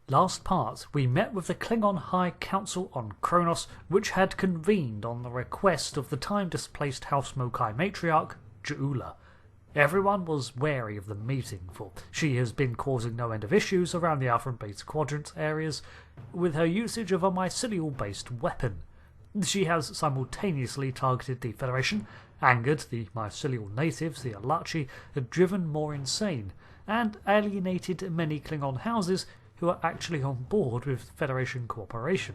Last part, we met with the Klingon High Council on Kronos, which had convened on the request of the time-displaced House Mokai matriarch, J'Ula. Everyone was wary of the meeting, for she has been causing no end of issues around the Alpha and Beta Quadrant areas with her usage of a mycelial-based weapon. She has simultaneously targeted the Federation, angered the mycelial natives, the Alachi, had driven more insane, and alienated many Klingon houses who are actually on board with Federation cooperation.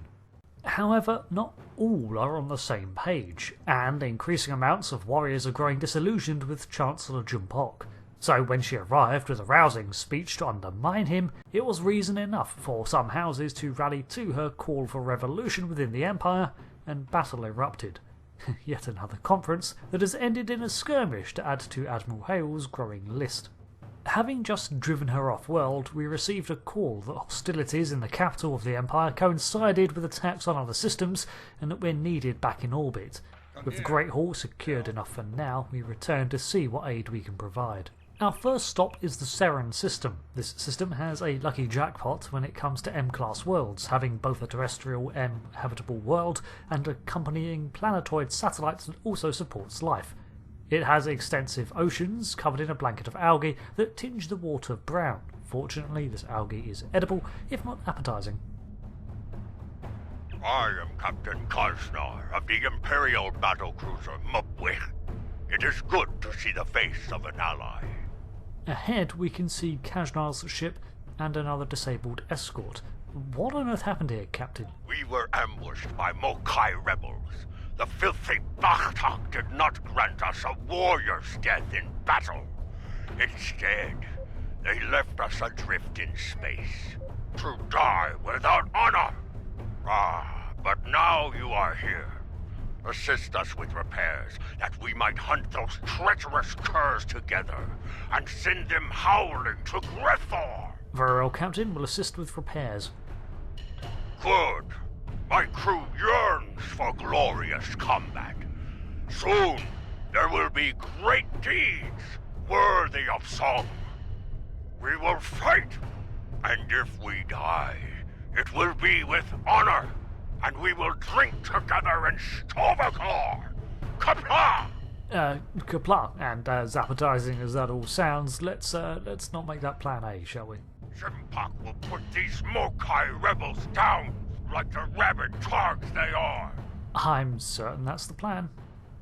However, not all are on the same page, and increasing amounts of warriors are growing disillusioned with Chancellor J'Mpok. So when she arrived with a rousing speech to undermine him, it was reason enough for some houses to rally to her call for revolution within the Empire, and battle erupted. Yet another conference that has ended in a skirmish to add to Admiral Hale's growing list. Having just driven her off-world, we received a call that hostilities in the capital of the Empire coincided with attacks on other systems and that we're needed back in orbit. With the Great Hall secured enough for now, we return to see what aid we can provide. Our first stop is the Seren system. This system has a lucky jackpot when it comes to M-class worlds, having both a terrestrial M-habitable world and accompanying planetoid satellites that also supports life. It has extensive oceans covered in a blanket of algae that tinge the water brown. Fortunately, this algae is edible, if not appetizing. I am Captain Kaznar of the Imperial battlecruiser Mupwich. It is good to see the face of an ally. Ahead, we can see Kajnar's ship and another disabled escort. What on earth happened here, Captain? We were ambushed by Mokai rebels. The filthy Bakhtak did not grant us a warrior's death in battle. Instead, they left us adrift in space, to die without honor. But now you are here. Assist us with repairs, that we might hunt those treacherous curs together, and send them howling to Grethor. Very well, Captain. We'll assist with repairs. Good. My crew yearns for glorious combat. Soon, there will be great deeds worthy of song. We will fight, and if we die, it will be with honor, and we will drink together in Stovakor. Kapla! Kapla, and as appetizing as that all sounds, let's not make that plan A, shall we? J'Mpok will put these Mokai rebels down like the rabid targs they are. I'm certain that's the plan.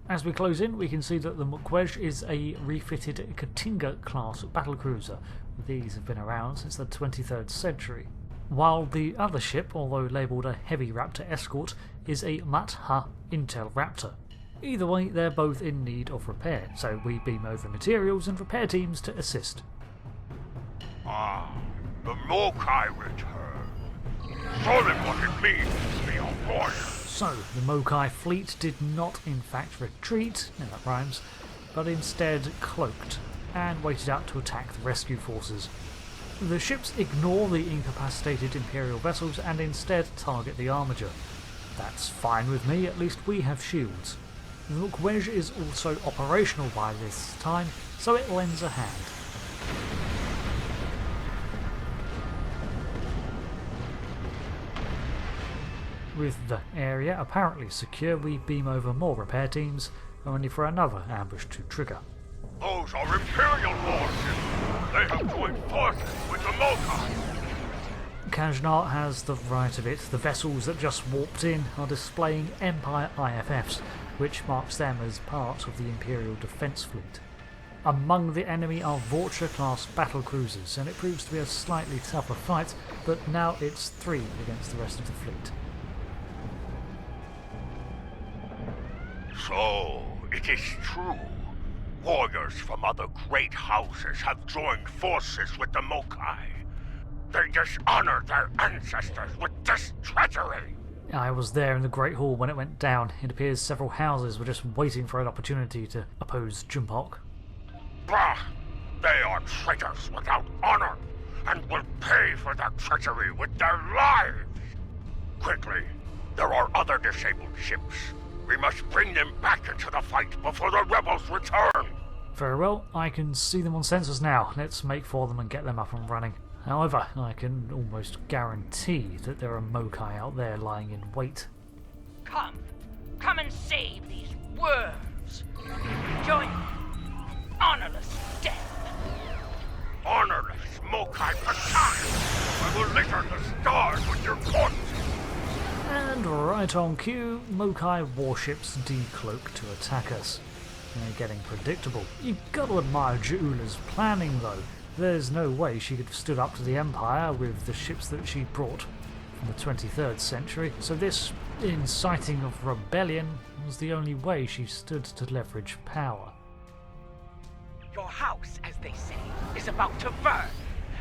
As we close in, we can see that the Mukwej is a refitted Katinga-class battlecruiser. These have been around since the 23rd century. While the other ship, although labelled a Heavy Raptor escort, is a Matha Intel Raptor. Either way, they're both in need of repair, so we beam over materials and repair teams to assist. The Mokai return. Show them what it means to be a warrior. So, the Mokai fleet did not in fact retreat, no, that rhymes, but instead cloaked and waited out to attack the rescue forces. The ships ignore the incapacitated Imperial vessels and instead target the armiger. That's fine with me, at least we have shields. The Mukwej is also operational by this time, so it lends a hand. With the area apparently secure, we beam over more repair teams, only for another ambush to trigger. Those are Imperial forces! They have joined forces with the Mokai! Kajnar has the right of it. The vessels that just warped in are displaying Empire IFFs, which marks them as part of the Imperial Defence Fleet. Among the enemy are Voyager-class battlecruisers, and it proves to be a slightly tougher fight, but now it's 3 against the rest of the fleet. So, it is true. Warriors from other great houses have joined forces with the Mokai. They dishonor their ancestors with this treachery. I was there in the Great Hall when it went down. It appears several houses were just waiting for an opportunity to oppose J'Mpok. Bah! They are traitors without honor, and will pay for their treachery with their lives! Quickly, there are other disabled ships. We must bring them back into the fight before the rebels return! Very well, I can see them on sensors now. Let's make for them and get them up and running. However, I can almost guarantee that there are Mokai out there lying in wait. Come and save these worms. Join me. Honorless death. Honorless Mokai attack! I will litter the stars with your corpse! And right on cue, Mokai warships decloak to attack us. They're getting predictable. You've got to admire J'Ula's planning though. There's no way she could have stood up to the Empire with the ships that she brought from the 23rd century, so this inciting of rebellion was the only way she stood to leverage power. Your house, as they say, is about to burn.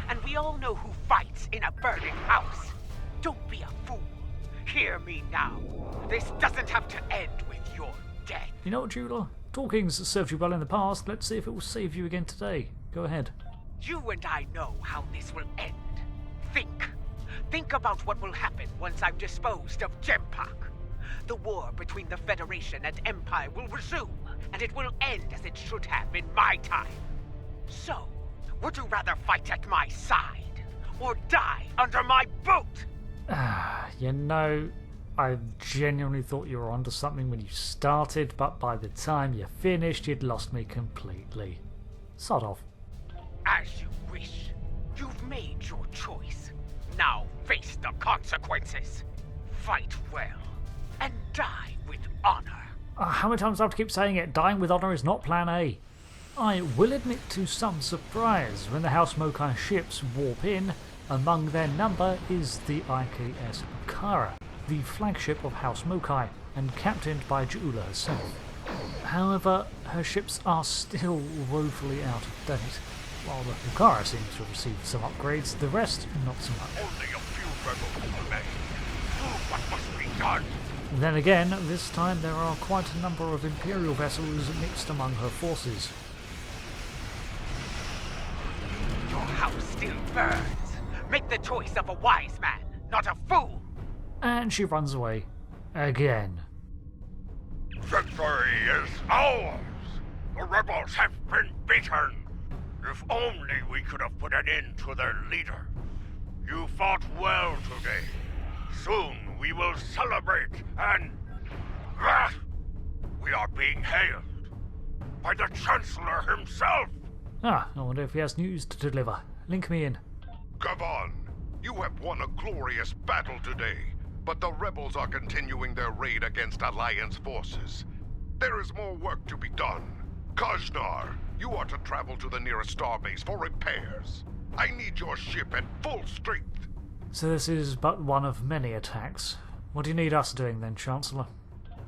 And we all know who fights in a burning house. Don't be a fool. Hear me now. This doesn't have to end with your death. You know what, J'Ula? Talking's served you well in the past. Let's see if it will save you again today. Go ahead. You and I know how this will end. Think about what will happen once I'm disposed of J'Mpok. The war between the Federation and Empire will resume, and it will end as it should have in my time. So, would you rather fight at my side, or die under my boot? You know, I genuinely thought you were onto something when you started, but by the time you finished, you'd lost me completely. Sod off. As you wish. You've made your choice. Now face the consequences. Fight well, and die with honor. How many times do I have to keep saying it? Dying with honor is not plan A. I will admit to some surprise when the House Mokai ships warp in. Among their number is the IKS Akara, the flagship of House Mokai, and captained by J'Ula herself. However, her ships are still woefully out of date. While the Akara seems to have received some upgrades, the rest not so much. Only a few rebels remain. Do what must be done. Then again, this time there are quite a number of Imperial vessels mixed among her forces. Your house still burns. Make the choice of a wise man, not a fool. And she runs away. Again. Victory is ours! The rebels have been beaten! If only we could have put an end to their leader. You fought well today. Soon we will celebrate and... we are being hailed by the Chancellor himself! I wonder if he has news to deliver. Link me in. Gavan, you have won a glorious battle today, but the rebels are continuing their raid against Alliance forces. There is more work to be done. Kajnar, you are to travel to the nearest starbase for repairs. I need your ship at full strength. So this is but one of many attacks. What do you need us doing then, Chancellor?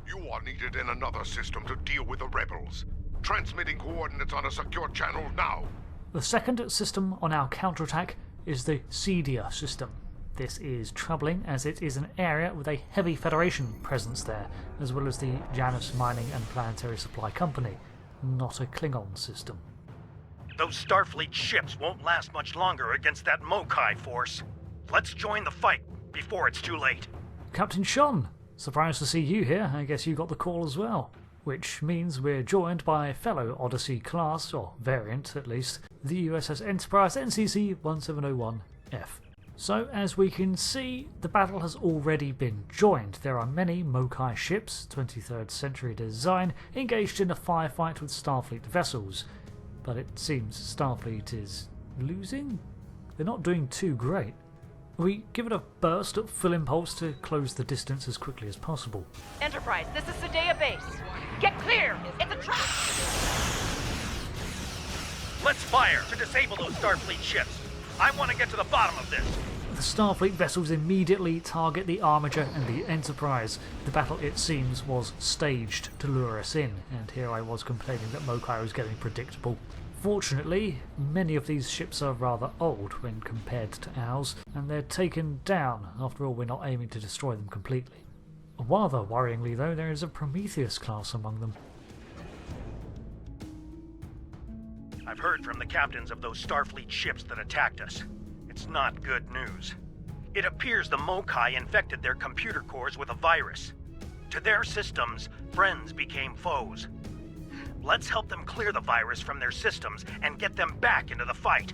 You are needed in another system to deal with the rebels. Transmitting coordinates on a secure channel now. The second system on our counterattack is the Cedia system. This is troubling as it is an area with a heavy Federation presence there, as well as the Janus Mining and Planetary Supply Company, not a Klingon system. Those Starfleet ships won't last much longer against that Mokai force. Let's join the fight before it's too late. Captain Sean, surprised to see you here. I guess you got the call as well. Which means we're joined by fellow Odyssey class, or variant at least, the USS Enterprise NCC 1701F. So, as we can see, the battle has already been joined. There are many Mokai ships, 23rd century design, engaged in a firefight with Starfleet vessels. But it seems Starfleet is losing? They're not doing too great. We give it a burst at full impulse to close the distance as quickly as possible. Enterprise, this is Sadea Base. Get clear! It's a trap! Let's fire to disable those Starfleet ships. I want to get to the bottom of this. The Starfleet vessels immediately target the Armiger and the Enterprise. The battle, it seems, was staged to lure us in, and here I was complaining that Mokai was getting predictable. Fortunately, many of these ships are rather old when compared to ours, and they're taken down. After all, we're not aiming to destroy them completely. Rather worryingly though, there is a Prometheus class among them. I've heard from the captains of those Starfleet ships that attacked us. It's not good news. It appears the Mokai infected their computer cores with a virus. To their systems, friends became foes. Let's help them clear the virus from their systems and get them back into the fight.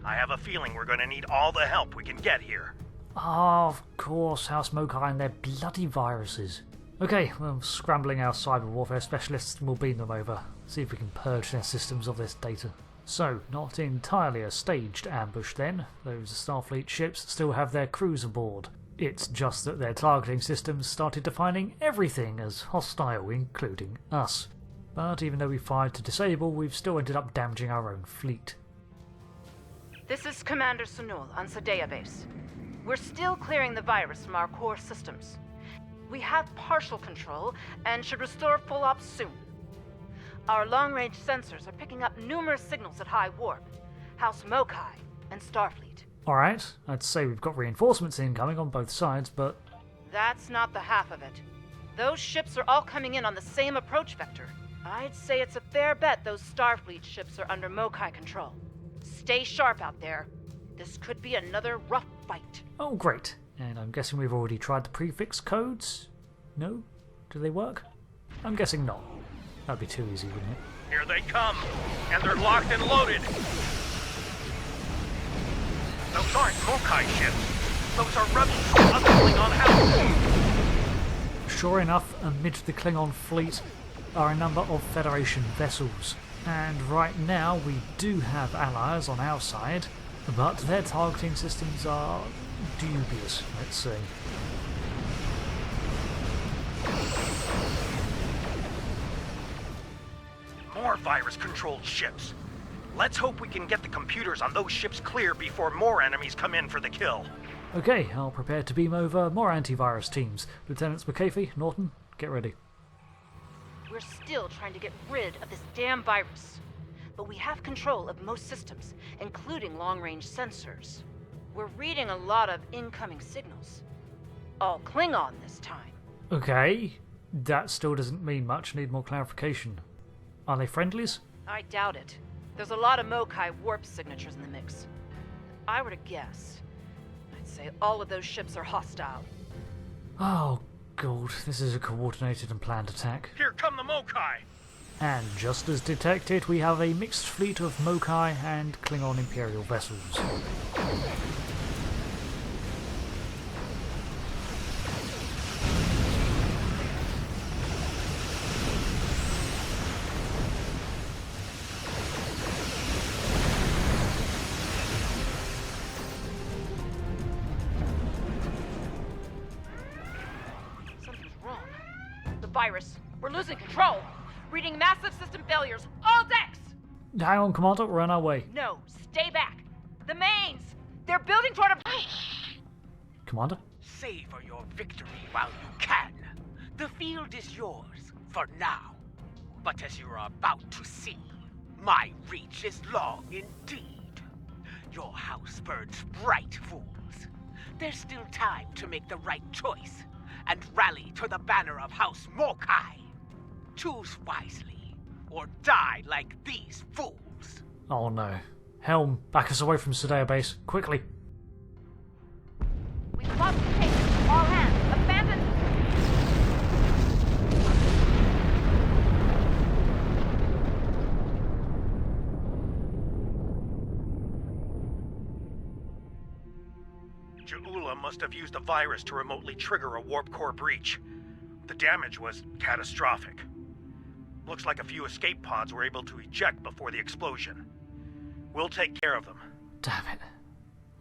I have a feeling we're going to need all the help we can get here. Ah, of course, House Mokai and their bloody viruses. Okay, well, scrambling our cyber warfare specialists, we'll beam them over, see if we can purge their systems of this data. So, not entirely a staged ambush then. Those Starfleet ships still have their crews aboard. It's just that their targeting systems started defining everything as hostile, including us. But even though we fired to disable, we've still ended up damaging our own fleet. This is Commander Sunul on Sadea Base. We're still clearing the virus from our core systems. We have partial control and should restore full ops soon. Our long-range sensors are picking up numerous signals at high warp, House Mokai and Starfleet. Alright, I'd say we've got reinforcements incoming on both sides, but... That's not the half of it. Those ships are all coming in on the same approach vector. I'd say it's a fair bet those Starfleet ships are under Mokai control. Stay sharp out there. This could be another rough fight. Oh, great. And I'm guessing we've already tried the prefix codes? No? Do they work? I'm guessing not. That'd be too easy, wouldn't it? Here they come, and they're locked and loaded. Those aren't Mokai ships. Those are rebels from other Klingon houses. Sure enough, amid the Klingon fleet are a number of Federation vessels. And right now we do have allies on our side, but their targeting systems are dubious, let's say. More virus-controlled ships. Let's hope we can get the computers on those ships clear before more enemies come in for the kill. Okay, I'll prepare to beam over more antivirus teams. Lieutenants McAfee, Norton, get ready. We're still trying to get rid of this damn virus. But we have control of most systems, including long-range sensors. We're reading a lot of incoming signals. All Klingon this time. Okay, that still doesn't mean much. Need more clarification. Are they friendlies? I doubt it. There's a lot of Mokai warp signatures in the mix. If I were to guess, I'd say all of those ships are hostile. Oh, God, this is a coordinated and planned attack. Here come the Mokai! And just as detected, we have a mixed fleet of Mokai and Klingon Imperial vessels. Something's wrong. The virus. We're losing control. Reading massive system failures. All decks! Hang on, Commander, we're on our way. No, stay back. The mains! They're building toward a... Commander? Savor your victory while you can. The field is yours, for now. But as you're about to see, my reach is long indeed. Your house burns bright, fools. There's still time to make the right choice and rally to the banner of House Mokai. Choose wisely, or die like these fools. Oh no. Helm, back us away from Sadea Base, quickly. We've lost containment. All hands, abandon... J'Ula must have used a virus to remotely trigger a warp core breach. The damage was catastrophic. Looks like a few escape pods were able to eject before the explosion. We'll take care of them. Damn it.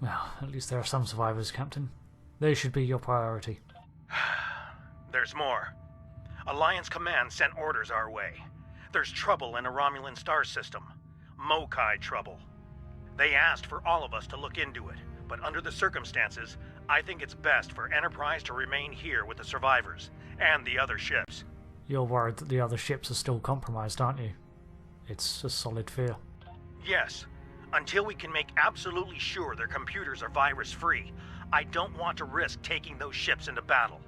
Well, at least there are some survivors, Captain. They should be your priority. There's more. Alliance Command sent orders our way. There's trouble in a Romulan star system. Mokai trouble. They asked for all of us to look into it, but under the circumstances, I think it's best for Enterprise to remain here with the survivors and the other ships. You're worried that the other ships are still compromised, aren't you? It's a solid fear. Yes. Until we can make absolutely sure their computers are virus-free, I don't want to risk taking those ships into battle.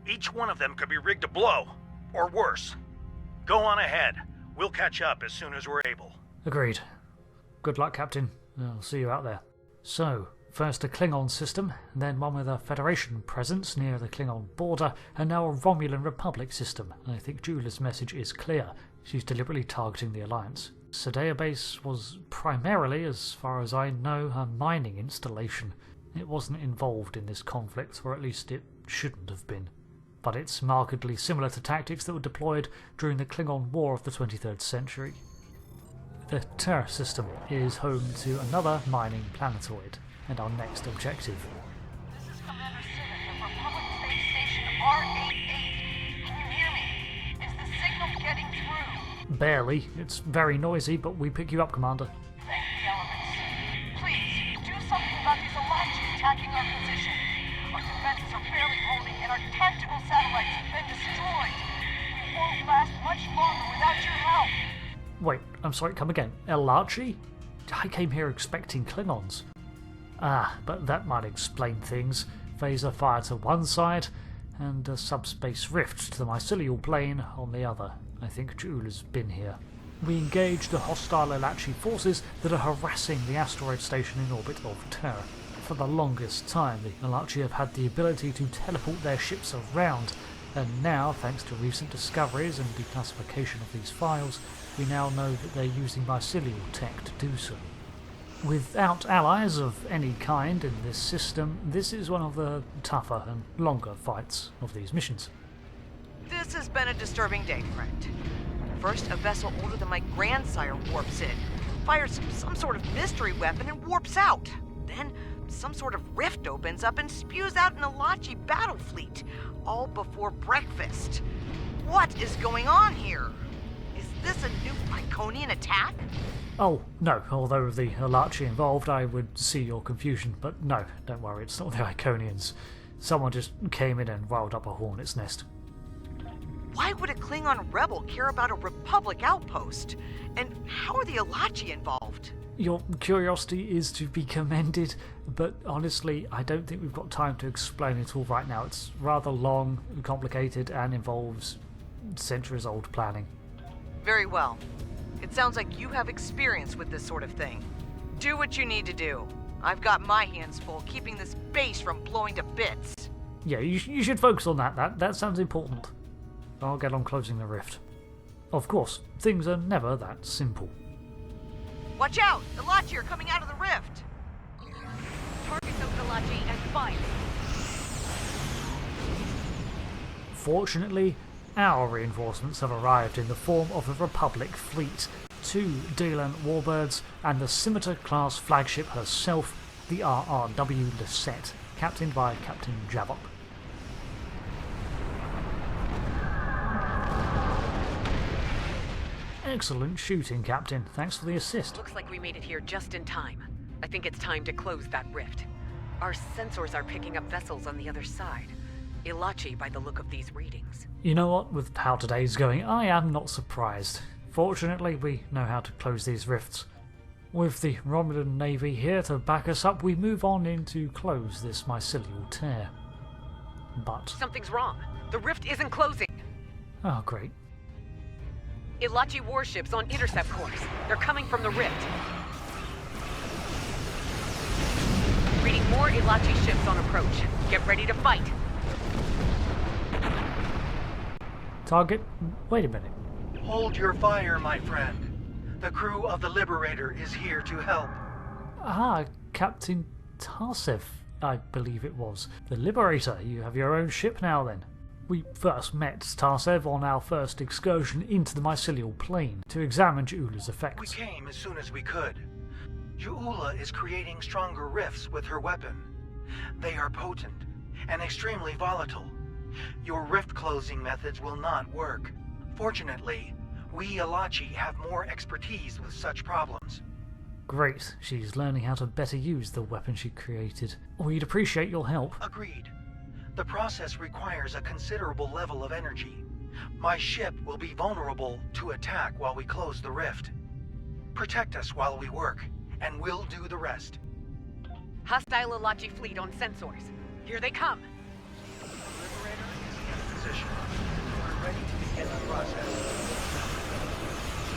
Each one of them could be rigged to blow, or worse. Go on ahead. We'll catch up as soon as we're able. Agreed. Good luck, Captain. I'll see you out there. So, first a Klingon system, then one with a Federation presence near the Klingon border, and now a Romulan Republic system. I think J'Ula's message is clear. She's deliberately targeting the Alliance. Certifiably Base was primarily, as far as I know, a mining installation. It wasn't involved in this conflict, or at least it shouldn't have been. But it's markedly similar to tactics that were deployed during the Klingon War of the 23rd century. The Terra system is home to another mining planetoid, and our next objective. This is Commander Simmons of Republic Space Station R88. Can you hear me? Is the signal getting through? Barely. It's very noisy, but we pick you up, Commander. Thank the elements. Please, do something about these Alachi attacking our position. Our defenses are barely holding, and our tactical satellites have been destroyed. We won't last much longer without your help. Wait, I'm sorry, come again. Elachi? I came here expecting Klingons. Ah, but that might explain things. Phaser fire to one side, and a subspace rift to the mycelial plane on the other. I think J'Ula's been here. We engage the hostile Elachi forces that are harassing the asteroid station in orbit of Terra. For the longest time, the Elachi have had the ability to teleport their ships around, and now, thanks to recent discoveries and declassification of these files, we now know that they're using mycelial tech to do so. Without allies of any kind in this system, this is one of the tougher and longer fights of these missions. This has been a disturbing day, friend. First, a vessel older than my grandsire warps in, fires some sort of mystery weapon and warps out. Then, some sort of rift opens up and spews out an Elachi battle fleet, all before breakfast. What is going on here? Is this a new Iconian attack? Oh, no, although the Elachi involved, I would see your confusion, but no, don't worry, it's not the Iconians. Someone just came in and riled up a hornet's nest. Why would a Klingon rebel care about a Republic outpost? And how are the Elachi involved? Your curiosity is to be commended, but honestly, I don't think we've got time to explain it all right now. It's rather long, complicated, and involves centuries-old planning. Very well. It sounds like you have experience with this sort of thing. Do what you need to do. I've got my hands full keeping this base from blowing to bits. Yeah, you should focus on that. That sounds important. I'll get on closing the rift. Of course, things are never that simple. Watch out! Elachi are coming out of the rift! Target those Elachi and fire. Fortunately, our reinforcements have arrived in the form of a Republic fleet, 2 Delan warbirds, and the Scimitar-class flagship herself, the RRW Lisette, captained by Captain J'Mpok. Excellent shooting, Captain. Thanks for the assist. Looks like we made it here just in time. I think it's time to close that rift. Our sensors are picking up vessels on the other side. Elachi by the look of these readings. You know what? With how today's going, I am not surprised. Fortunately, we know how to close these rifts. With the Romulan Navy here to back us up, we move on in to close this mycelial tear. But... Something's wrong. The rift isn't closing. Oh, great. Elachi warships on intercept course. They're coming from the rift. Reading more Elachi ships on approach. Get ready to fight. Target? Wait a minute. Hold your fire, my friend. The crew of the Liberator is here to help. Ah, Captain Tarsev, I believe it was. The Liberator, you have your own ship now then. We first met Tarsev on our first excursion into the mycelial plane to examine J'Ula's effects. We came as soon as we could. J'Ula is creating stronger rifts with her weapon. They are potent and extremely volatile. Your rift closing methods will not work. Fortunately, we Elachi have more expertise with such problems. Great, she's learning how to better use the weapon she created. We'd appreciate your help. Agreed. The process requires a considerable level of energy. My ship will be vulnerable to attack while we close the rift. Protect us while we work, and we'll do the rest. Hostile Elachi fleet on sensors. Here they come. The Liberator is in position. We're ready to begin the process.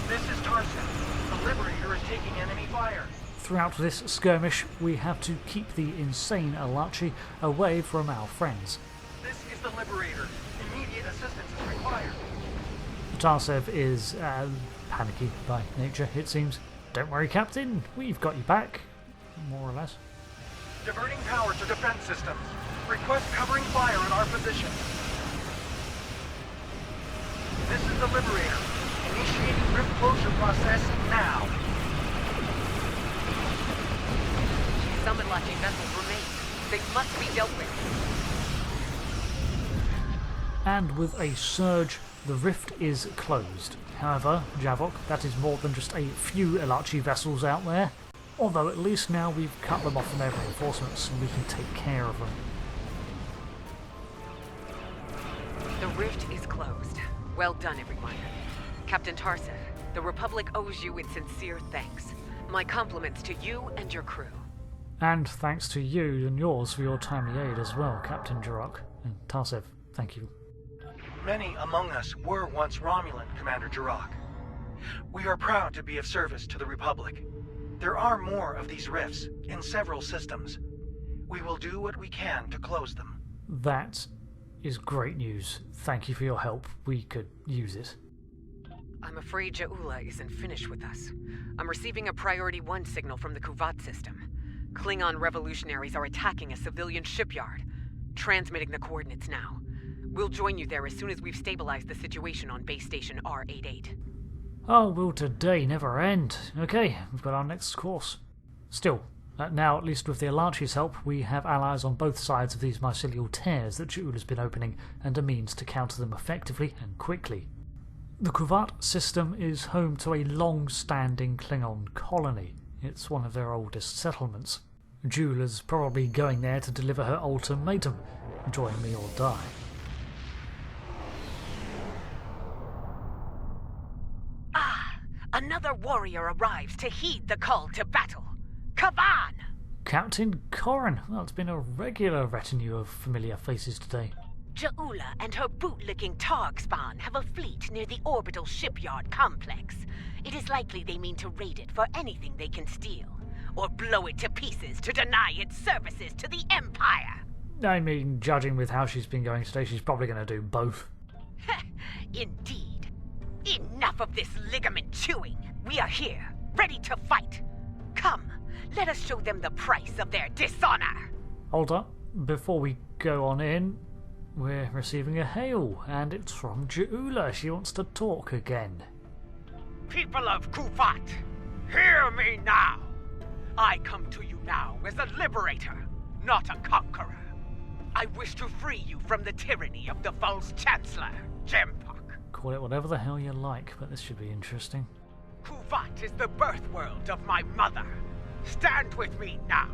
This is Tarsin. The Liberator is taking enemy fire. Throughout this skirmish, we have to keep the insane Elachi away from our friends. This is the Liberator. Immediate assistance is required. Tarsev is panicky by nature, it seems. Don't worry, Captain, we've got you back. More or less. Diverting power to defense systems. Request covering fire at our position. This is the Liberator. Initiating rift closure process now. Some Ilachi vessels remain. They must be dealt with. And with a surge, the rift is closed. However, J'Mpok, that is more than just a few Ilachi vessels out there. Although at least now we've cut them off from their reinforcements and we can take care of them. The rift is closed. Well done, everyone. Captain Tarsif, the Republic owes you its sincere thanks. My compliments to you and your crew. And thanks to you and yours for your timely aid as well, Captain J'Mpok. And Tarsif, thank you. Many among us were once Romulan, Commander J'Mpok. We are proud to be of service to the Republic. There are more of these rifts in several systems. We will do what we can to close them. That is great news. Thank you for your help. We could use it. I'm afraid J'Ula isn't finished with us. I'm receiving a Priority 1 signal from the Kuvat system. Klingon revolutionaries are attacking a civilian shipyard. Transmitting the coordinates now. We'll join you there as soon as we've stabilized the situation on base station R88. Oh, will today never end? Okay, we've got our next course. Still, now at least with the Ilachi's help, we have allies on both sides of these mycelial tears that J'Ula's been opening, and a means to counter them effectively and quickly. The Kuvat system is home to a long-standing Klingon colony. It's one of their oldest settlements. J'Ula's probably going there to deliver her ultimatum: join me or die. Another warrior arrives to heed the call to battle. Kavan! Captain Corrin. Well, it's been a regular retinue of familiar faces today. J'Ula and her bootlicking Targ spawn have a fleet near the orbital shipyard complex. It is likely they mean to raid it for anything they can steal, or blow it to pieces to deny its services to the Empire. I mean, judging with how she's been going today, she's probably going to do both. Indeed. Enough of this ligament chewing. We are here, ready to fight. Come, let us show them the price of their dishonor. Hold up. Before we go on in, we're receiving a hail, and it's from J'Ula. She wants to talk again. People of Kuvat, hear me now. I come to you now as a liberator, not a conqueror. I wish to free you from the tyranny of the false Chancellor J'Mpok. Call it whatever the hell you like, but this should be interesting. Kuvat is the birth world of my mother. Stand with me now,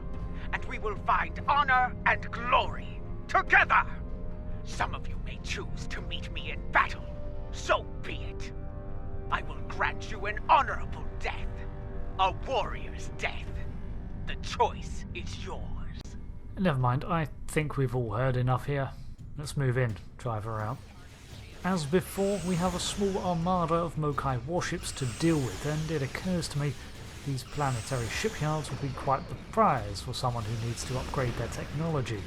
and we will find honor and glory together. Some of you may choose to meet me in battle. So be it. I will grant you an honorable death. A warrior's death. The choice is yours. Never mind, I think we've all heard enough here. Let's move in, drive her out. As before, we have a small armada of Mokai warships to deal with, and it occurs to me these planetary shipyards would be quite the prize for someone who needs to upgrade their technology.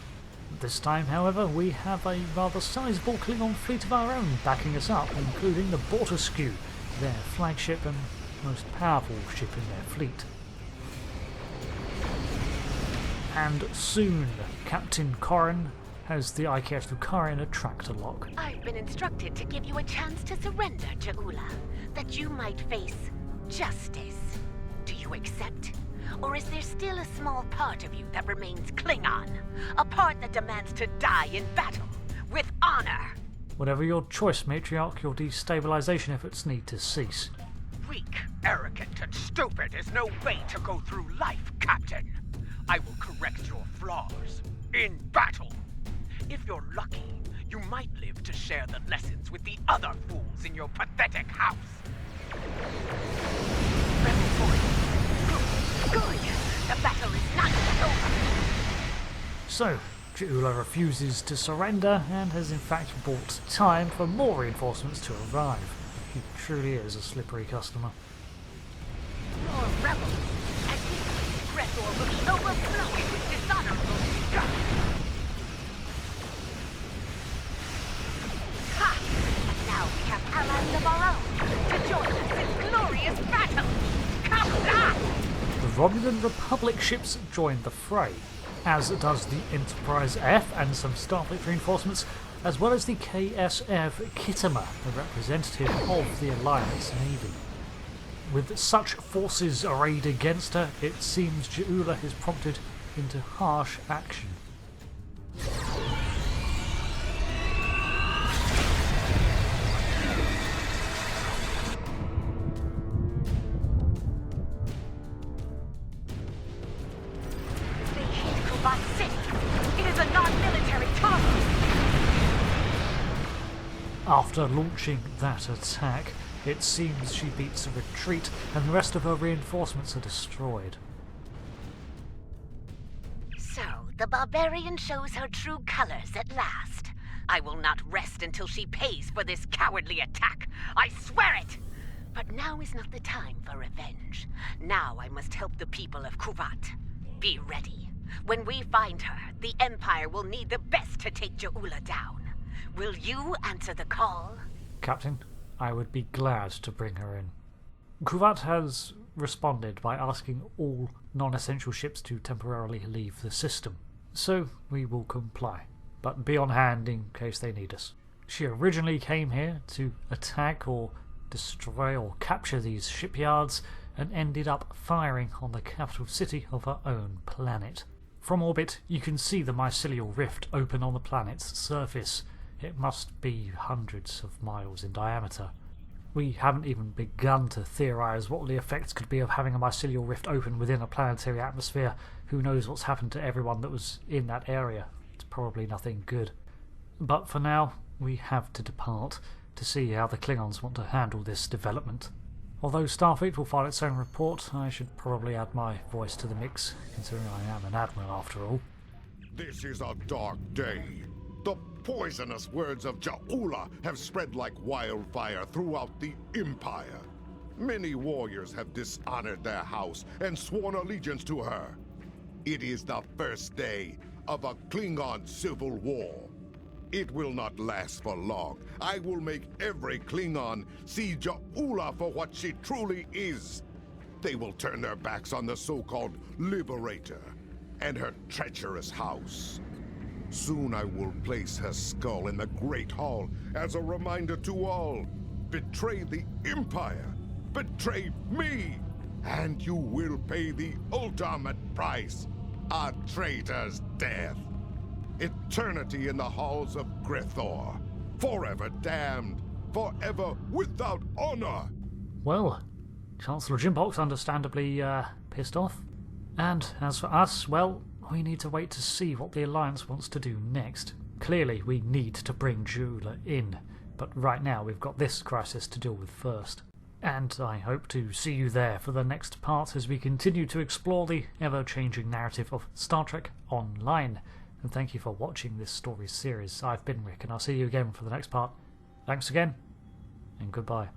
This time, however, we have a rather sizable Klingon fleet of our own backing us up, including the Bortaskew, their flagship and most powerful ship in their fleet. And soon, Captain Corrin has the IKS Lucaria in a tractor lock. I've been instructed to give you a chance to surrender, J'Ula, that you might face justice. Do you accept? Or is there still a small part of you that remains Klingon? A part that demands to die in battle, with honor? Whatever your choice, Matriarch, your destabilization efforts need to cease. Weak, arrogant, and stupid is no way to go through life, Captain. I will correct your flaws in battle. If you're lucky, you might live to share the lessons with the other fools in your pathetic house. Good. The battle is not yet over. So, J'Ula refuses to surrender and has in fact bought time for more reinforcements to arrive. He truly is a slippery customer. Your rebels, as if Gretor will be overflowing with dishonorable disgust. Ha! And now we have allies of our own to join us in glory. glorious battle! Come back! The Romulan Republic ships joined the fray, as does the Enterprise F and some Starfleet reinforcements, as well as the KSF Kittimer, a representative of the Alliance Navy. With such forces arrayed against her, it seems J'Ula is prompted into harsh action. They hit Kubat City! It is a non-military target! After launching that attack, it seems she beats a retreat and the rest of her reinforcements are destroyed. So, the barbarian shows her true colors at last. I will not rest until she pays for this cowardly attack. I swear it! But now is not the time for revenge. Now I must help the people of Kuvat. Be ready. When we find her, the Empire will need the best to take J'Ula down. Will you answer the call? Captain, I would be glad to bring her in. Kuvat has responded by asking all non-essential ships to temporarily leave the system, so we will comply, but be on hand in case they need us. She originally came here to attack or destroy or capture these shipyards and ended up firing on the capital city of her own planet. From orbit, you can see the mycelial rift open on the planet's surface. It must be hundreds of miles in diameter. We haven't even begun to theorise what the effects could be of having a mycelial rift open within a planetary atmosphere. Who knows what's happened to everyone that was in that area? It's probably nothing good. But for now, we have to depart to see how the Klingons want to handle this development. Although Starfleet will file its own report, I should probably add my voice to the mix, considering I am an admiral after all. This is a dark day. The poisonous words of J'Ula have spread like wildfire throughout the Empire. Many warriors have dishonored their house and sworn allegiance to her. It is the first day of a Klingon civil war. It will not last for long. I will make every Klingon see J'Ula for what she truly is. They will turn their backs on the so-called Liberator and her treacherous house. Soon I will place her skull in the Great Hall as a reminder to all. Betray the Empire, betray me, and you will pay the ultimate price, a traitor's death. Eternity in the halls of Grithor, forever damned, forever without honor. Well, Chancellor J'Mpok's understandably pissed off. And as for us, well, we need to wait to see what the Alliance wants to do next. Clearly, we need to bring J'Ula in, but right now we've got this crisis to deal with first. And I hope to see you there for the next part as we continue to explore the ever-changing narrative of Star Trek Online. And thank you for watching this story series. I've been Rick, and I'll see you again for the next part. Thanks again, and goodbye.